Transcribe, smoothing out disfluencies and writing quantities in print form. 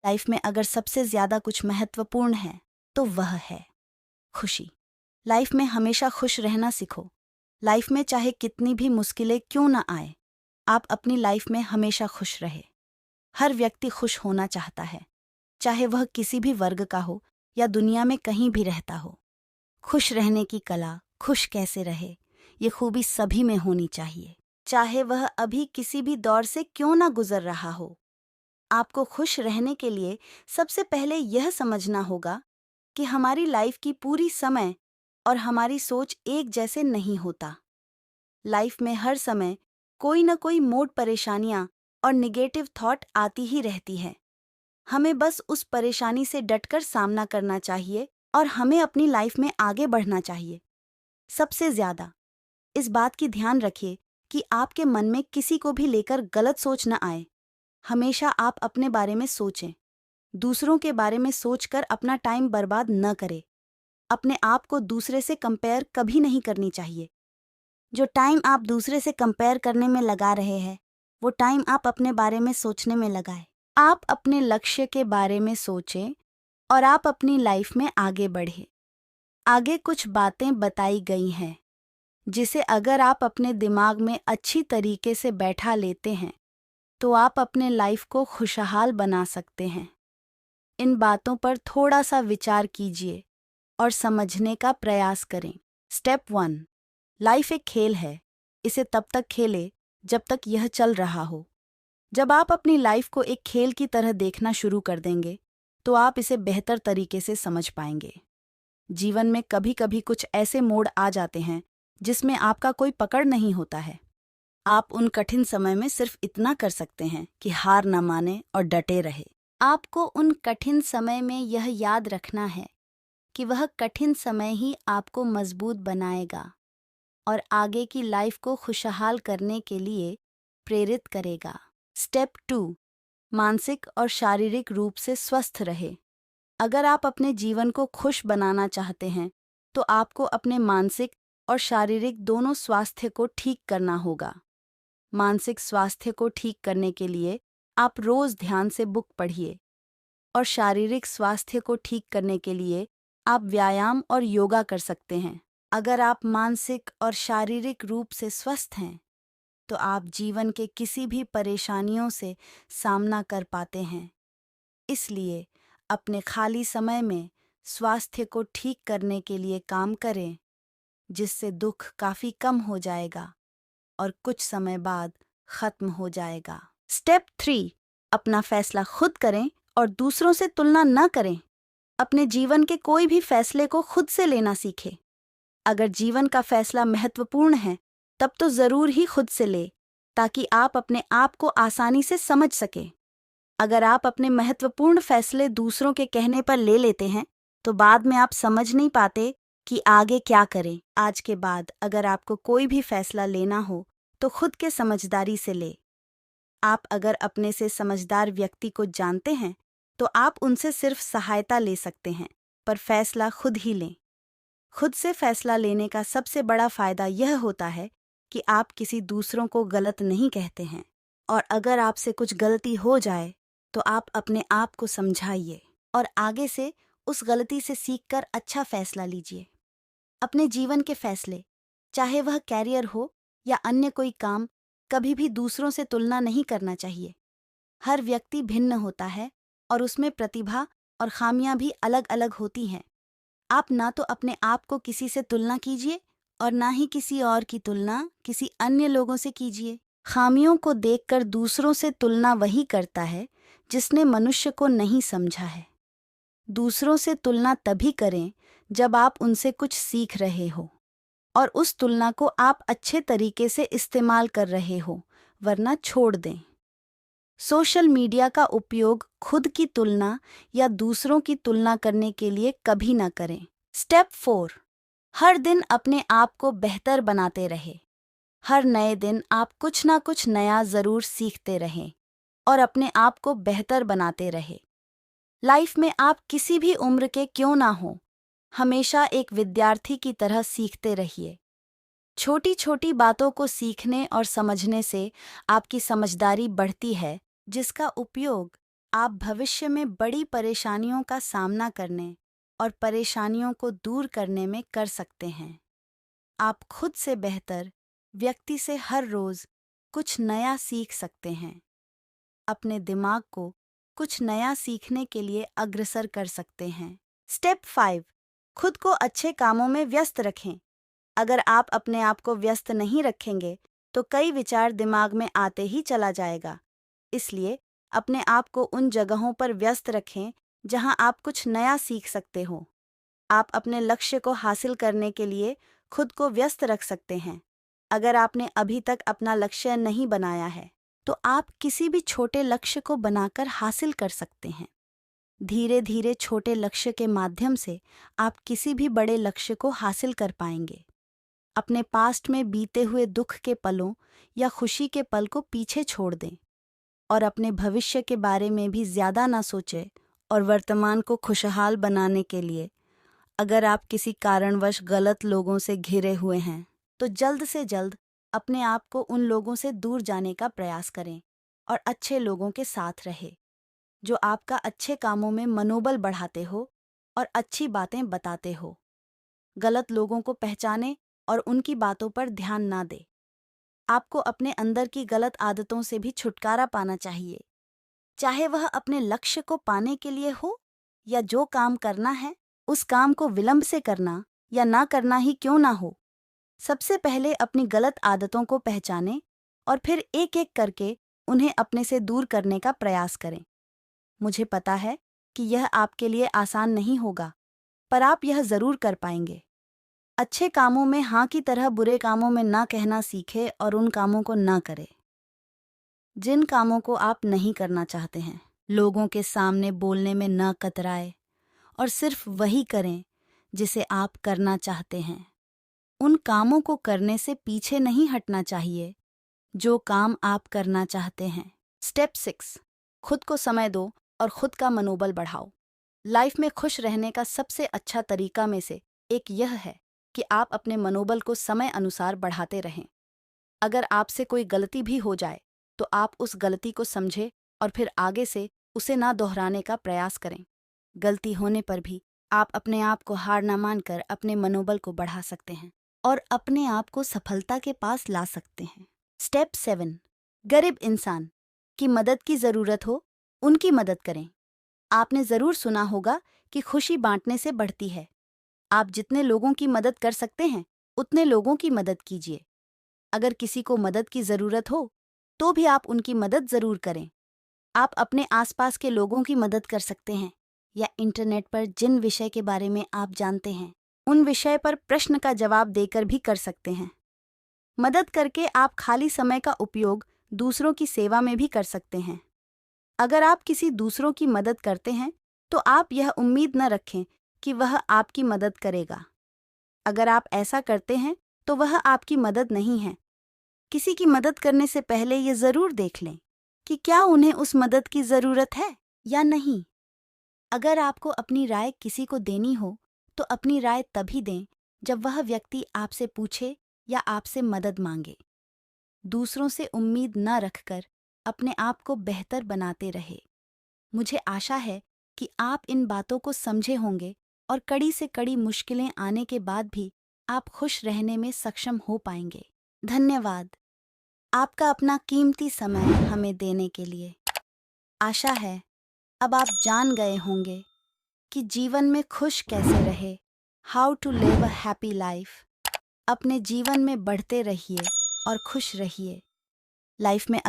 Life में अगर सबसे ज्यादा कुछ महत्वपूर्ण है तो वह है खुशी। लाइफ में हमेशा खुश रहना सीखो। लाइफ में चाहे कितनी भी मुश्किलें क्यों ना आए, आप अपनी लाइफ में हमेशा खुश रहे। हर व्यक्ति खुश होना चाहता है, चाहे वह किसी भी वर्ग का हो या दुनिया में कहीं भी रहता हो। खुश रहने की कला, खुश कैसे रहे, ये खूबी सभी में होनी चाहिए, चाहे वह अभी किसी भी दौर से क्यों ना गुजर रहा हो। आपको खुश रहने के लिए सबसे पहले यह समझना होगा कि हमारी लाइफ की पूरी समय और हमारी सोच एक जैसे नहीं होता। लाइफ में हर समय कोई न कोई मोड़ परेशानियां और निगेटिव थॉट आती ही रहती है। हमें बस उस परेशानी से डटकर सामना करना चाहिए और हमें अपनी लाइफ में आगे बढ़ना चाहिए। सबसे ज्यादा इस बात की ध्यान रखिए कि आपके मन में किसी को भी लेकर गलत सोच न आए। हमेशा आप अपने बारे में सोचें, दूसरों के बारे में सोचकर अपना टाइम बर्बाद न करें। अपने आप को दूसरे से कंपेयर कभी नहीं करनी चाहिए। जो टाइम आप दूसरे से कंपेयर करने में लगा रहे हैं, वो टाइम आप अपने बारे में सोचने में लगाएं। आप अपने लक्ष्य के बारे में सोचें और आप अपनी लाइफ में आगे बढ़ें। आगे कुछ बातें बताई गई हैं जिसे अगर आप अपने दिमाग में अच्छी तरीके से बैठा लेते हैं तो आप अपने लाइफ को खुशहाल बना सकते हैं। इन बातों पर थोड़ा सा विचार कीजिए और समझने का प्रयास करें। स्टेप 1, लाइफ एक खेल है। इसे तब तक खेलें जब तक यह चल रहा हो। जब आप अपनी लाइफ को एक खेल की तरह देखना शुरू कर देंगे तो आप इसे बेहतर तरीके से समझ पाएंगे। जीवन में कभी कभी कुछ ऐसे मोड़ आ जाते हैं जिसमें आपका कोई पकड़ नहीं होता है। आप उन कठिन समय में सिर्फ इतना कर सकते हैं कि हार न माने और डटे रहे। आपको उन कठिन समय में यह याद रखना है कि वह कठिन समय ही आपको मजबूत बनाएगा और आगे की लाइफ को खुशहाल करने के लिए प्रेरित करेगा। स्टेप 2, मानसिक और शारीरिक रूप से स्वस्थ रहे। अगर आप अपने जीवन को खुश बनाना चाहते हैं तो आपको अपने मानसिक और शारीरिक दोनों स्वास्थ्य को ठीक करना होगा। मानसिक स्वास्थ्य को ठीक करने के लिए आप रोज ध्यान से बुक पढ़िए और शारीरिक स्वास्थ्य को ठीक करने के लिए आप व्यायाम और योगा कर सकते हैं। अगर आप मानसिक और शारीरिक रूप से स्वस्थ हैं तो आप जीवन के किसी भी परेशानियों से सामना कर पाते हैं। इसलिए अपने खाली समय में स्वास्थ्य को ठीक करने के लिए काम करें, जिससे दुख काफी कम हो जाएगा और कुछ समय बाद खत्म हो जाएगा। स्टेप 3, अपना फैसला खुद करें और दूसरों से तुलना न करें। अपने जीवन के कोई भी फैसले को खुद से लेना सीखें। अगर जीवन का फैसला महत्वपूर्ण है तब तो जरूर ही खुद से ले, ताकि आप अपने आप को आसानी से समझ सकें। अगर आप अपने महत्वपूर्ण फैसले दूसरों के कहने पर ले लेते हैं तो बाद में आप समझ नहीं पाते कि आगे क्या करें। आज के बाद अगर आपको कोई भी फैसला लेना हो तो खुद के समझदारी से ले। आप अगर अपने से समझदार व्यक्ति को जानते हैं तो आप उनसे सिर्फ सहायता ले सकते हैं, पर फैसला खुद ही लें। खुद से फैसला लेने का सबसे बड़ा फायदा यह होता है कि आप किसी दूसरों को गलत नहीं कहते हैं, और अगर आपसे कुछ गलती हो जाए तो आप अपने आप को समझाइए और आगे से उस गलती से सीखकर अच्छा फैसला लीजिए। अपने जीवन के फैसले, चाहे वह कैरियर हो या अन्य कोई काम, कभी भी दूसरों से तुलना नहीं करना चाहिए। हर व्यक्ति भिन्न होता है और उसमें प्रतिभा और खामियां भी अलग अलग होती हैं। आप ना तो अपने आप को किसी से तुलना कीजिए और ना ही किसी और की तुलना किसी अन्य लोगों से कीजिए। खामियों को देखकर दूसरों से तुलना वही करता है जिसने मनुष्य को नहीं समझा है। दूसरों से तुलना तभी करें जब आप उनसे कुछ सीख रहे हो और उस तुलना को आप अच्छे तरीके से इस्तेमाल कर रहे हो, वरना छोड़ दें। सोशल मीडिया का उपयोग खुद की तुलना या दूसरों की तुलना करने के लिए कभी न करें। स्टेप 4, हर दिन अपने आप को बेहतर बनाते रहे। हर नए दिन आप कुछ ना कुछ नया जरूर सीखते रहें और अपने आप को बेहतर बनाते रहे। लाइफ में आप किसी भी उम्र के क्यों ना हो, हमेशा एक विद्यार्थी की तरह सीखते रहिए। छोटी छोटी बातों को सीखने और समझने से आपकी समझदारी बढ़ती है, जिसका उपयोग आप भविष्य में बड़ी परेशानियों का सामना करने और परेशानियों को दूर करने में कर सकते हैं। आप खुद से बेहतर व्यक्ति से हर रोज कुछ नया सीख सकते हैं। अपने दिमाग को कुछ नया सीखने के लिए अग्रसर कर सकते हैं। स्टेप 5, खुद को अच्छे कामों में व्यस्त रखें। अगर आप अपने आप को व्यस्त नहीं रखेंगे तो कई विचार दिमाग में आते ही चला जाएगा। इसलिए अपने आप को उन जगहों पर व्यस्त रखें जहां आप कुछ नया सीख सकते हो। आप अपने लक्ष्य को हासिल करने के लिए खुद को व्यस्त रख सकते हैं। अगर आपने अभी तक अपना लक्ष्य नहीं बनाया है तो आप किसी भी छोटे लक्ष्य को बनाकर हासिल कर सकते हैं। धीरे धीरे छोटे लक्ष्य के माध्यम से आप किसी भी बड़े लक्ष्य को हासिल कर पाएंगे। अपने पास्ट में बीते हुए दुख के पलों या खुशी के पल को पीछे छोड़ दें और अपने भविष्य के बारे में भी ज्यादा ना सोचें और वर्तमान को खुशहाल बनाने के लिए अगर आप किसी कारणवश गलत लोगों से घिरे हुए हैं तो जल्द से जल्द अपने आप को उन लोगों से दूर जाने का प्रयास करें और अच्छे लोगों के साथ रहें जो आपका अच्छे कामों में मनोबल बढ़ाते हो और अच्छी बातें बताते हो। गलत लोगों को पहचानें और उनकी बातों पर ध्यान ना दें। आपको अपने अंदर की गलत आदतों से भी छुटकारा पाना चाहिए, चाहे वह अपने लक्ष्य को पाने के लिए हो या जो काम करना है उस काम को विलंब से करना या ना करना ही क्यों ना हो। सबसे पहले अपनी गलत आदतों को पहचानें और फिर एक एक करके उन्हें अपने से दूर करने का प्रयास करें। मुझे पता है कि यह आपके लिए आसान नहीं होगा, पर आप यह जरूर कर पाएंगे। अच्छे कामों में हाँ की तरह बुरे कामों में ना कहना सीखें और उन कामों को ना करें जिन कामों को आप नहीं करना चाहते हैं। लोगों के सामने बोलने में न कतराएं और सिर्फ वही करें जिसे आप करना चाहते हैं। उन कामों को करने से पीछे नहीं हटना चाहिए जो काम आप करना चाहते हैं। स्टेप 6, खुद को समय दो और खुद का मनोबल बढ़ाओ। लाइफ में खुश रहने का सबसे अच्छा तरीका में से एक यह है कि आप अपने मनोबल को समय अनुसार बढ़ाते रहें। अगर आपसे कोई गलती भी हो जाए तो आप उस गलती को समझें और फिर आगे से उसे ना दोहराने का प्रयास करें। गलती होने पर भी आप अपने आप को हार ना मानकर अपने मनोबल को बढ़ा सकते हैं और अपने आप को सफलता के पास ला सकते हैं। स्टेप 7, गरीब इंसान की मदद की ज़रूरत हो उनकी मदद करें। आपने ज़रूर सुना होगा कि खुशी बांटने से बढ़ती है। आप जितने लोगों की मदद कर सकते हैं उतने लोगों की मदद कीजिए। अगर किसी को मदद की ज़रूरत हो तो भी आप उनकी मदद ज़रूर करें। आप अपने आसपास के लोगों की मदद कर सकते हैं या इंटरनेट पर जिन विषय के बारे में आप जानते हैं उन विषय पर प्रश्न का जवाब देकर भी कर सकते हैं। मदद करके आप खाली समय का उपयोग दूसरों की सेवा में भी कर सकते हैं। अगर आप किसी दूसरों की मदद करते हैं तो आप यह उम्मीद न रखें कि वह आपकी मदद करेगा। अगर आप ऐसा करते हैं तो वह आपकी मदद नहीं है। किसी की मदद करने से पहले ये ज़रूर देख लें कि क्या उन्हें उस मदद की ज़रूरत है या नहीं। अगर आपको अपनी राय किसी को देनी हो तो अपनी राय तभी दें जब वह व्यक्ति आपसे पूछे या आपसे मदद मांगे। दूसरों से उम्मीद न रखकर अपने आप को बेहतर बनाते रहे। मुझे आशा है कि आप इन बातों को समझे होंगे और कड़ी से कड़ी मुश्किलें आने के बाद भी आप खुश रहने में सक्षम हो पाएंगे। धन्यवाद आपका अपना कीमती समय हमें देने के लिए। आशा है अब आप जान गए होंगे कि जीवन में खुश कैसे रहे, how to live a happy life. अपने जीवन में बढ़ते रहिए और खुश रहिए। लाइफ में